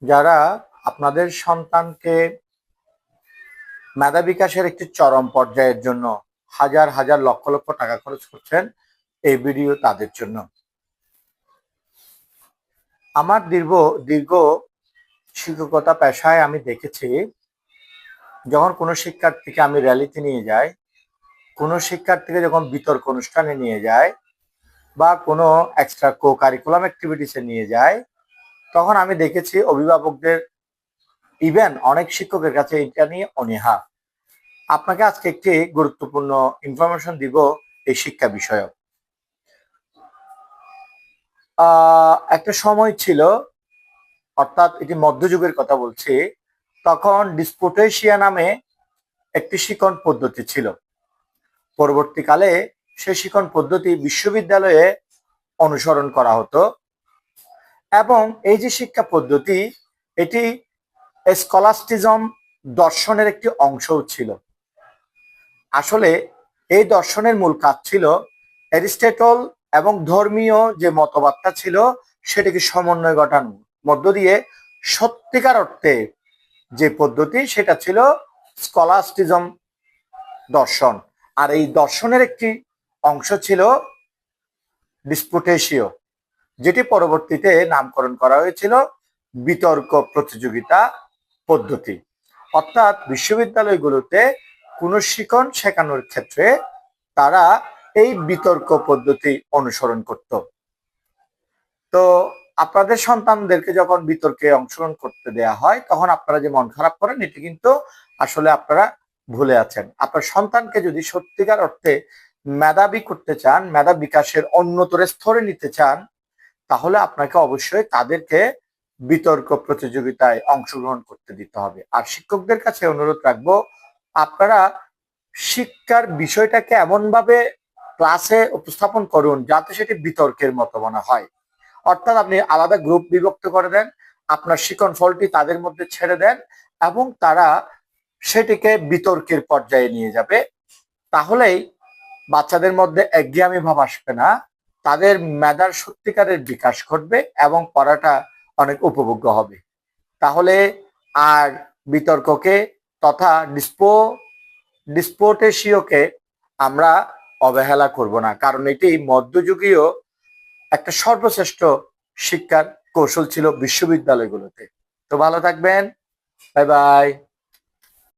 যারা আপনাদের সন্তানকে মেধা বিকাশের একটি চরম পর্যায়ের জন্য হাজার হাজার লক্ষ লক্ষ টাকা খরচ করছেন, এই ভিডিও তাদের জন্য। আমার দীর্ঘ দীর্ঘ শিক্ষকতা পেশায় আমি দেখেছি, যখন কোনো শিক্ষার্থীকে আমি র্যালিতে নিয়ে যাই, কোনো শিক্ষার্থীকে যখন বিতর্ক অনুষ্ঠানে নিয়ে যায় বা কোনো এক্সট্রা কো কারিকুলাম অ্যাক্টিভিটিসে নিয়ে যায়, তখন আমি দেখেছি অভিভাবকদের, ইভেন অনেক শিক্ষকের কাছে এটা নিয়ে অনীহা। আপনাকে আজকে একটি গুরুত্বপূর্ণ ইনফরমেশন দিব এই শিক্ষা বিষয়ক। একটা সময় ছিল, অর্থাৎ এটি মধ্যযুগের কথা বলছি, তখন ডিসপোটেশিয়া নামে একটি শিক্ষণ পদ্ধতি ছিল। পরবর্তীকালে সেই শিক্ষণ পদ্ধতি বিশ্ববিদ্যালয়ে অনুসরণ করা হতো এবং এই যে শিক্ষা পদ্ধতি, এটি স্কলাস্টিজম দর্শনের একটি অংশও ছিল। আসলে এই দর্শনের মূল কাজ ছিল অ্যারিস্টটল এবং ধর্মীয় যে মতবাদটা ছিল সেটাকে সমন্বয় ঘটানোর মধ্য দিয়ে সত্যিকার অর্থে যে পদ্ধতি সেটা ছিল স্কলাস্টিজম দর্শন। আর এই দর্শনের একটি অংশ ছিল ডিসপুটেশিও, যেটি পরবর্তীতে নামকরণ করা হয়েছিল বিতর্ক প্রতিযোগিতা পদ্ধতি। অর্থাৎ বিশ্ববিদ্যালয়গুলোতে কোনো শিক্ষণ শেখানোর ক্ষেত্রে তারা এই বিতর্ক পদ্ধতি অনুসরণ করত। তো আপনাদের সন্তানদেরকে যখন বিতর্কে অংশগ্রহণ করতে দেয়া হয়, তখন আপনারা যে মন খারাপ করেন, এটি কিন্তু আসলে আপনারা ভুলে আছেন। আপনার সন্তানকে যদি সত্যিকার অর্থে মেধাবী করতে চান, মেধা বিকাশের উন্নতর স্তরে নিতে চান, তাহলে আপনাকে অবশ্যই তাদেরকে বিতর্ক প্রতিযোগিতায় অংশগ্রহণ করতে দিতে হবে। আর শিক্ষকদের কাছে অনুরোধ রাখবো, আপনারা শিক্ষার বিষয়টাকে এমনভাবে ক্লাসে উপস্থাপন করুন যাতে সেটি বিতর্কের মতো মনে হয়। অর্থাৎ আপনি আলাদা গ্রুপ বিভক্ত করে দেন, আপনার শিক্ষণ ফলটি তাদের মধ্যে ছেড়ে দেন এবং তারা সেটিকে বিতর্কের পর্যায়ে নিয়ে যাবে। তাহলেই বাচ্চাদের মধ্যে একঘেয়েমি ভাব আসবে না, তাদের মেধার সত্যিকারের বিকাশ ঘটবে এবং পড়াটা অনেক উপভোগ্য হবে। তাহলে আর বিতর্ককে তথা ডিসপোটেশিওকে আমরা অবহেলা করব না, কারণ এটি মধ্যযুগীয় একটা সর্বশ্রেষ্ঠ শিক্ষার কৌশল ছিল বিশ্ববিদ্যালয়গুলোতে। তো ভালো থাকবেন, বাই বাই।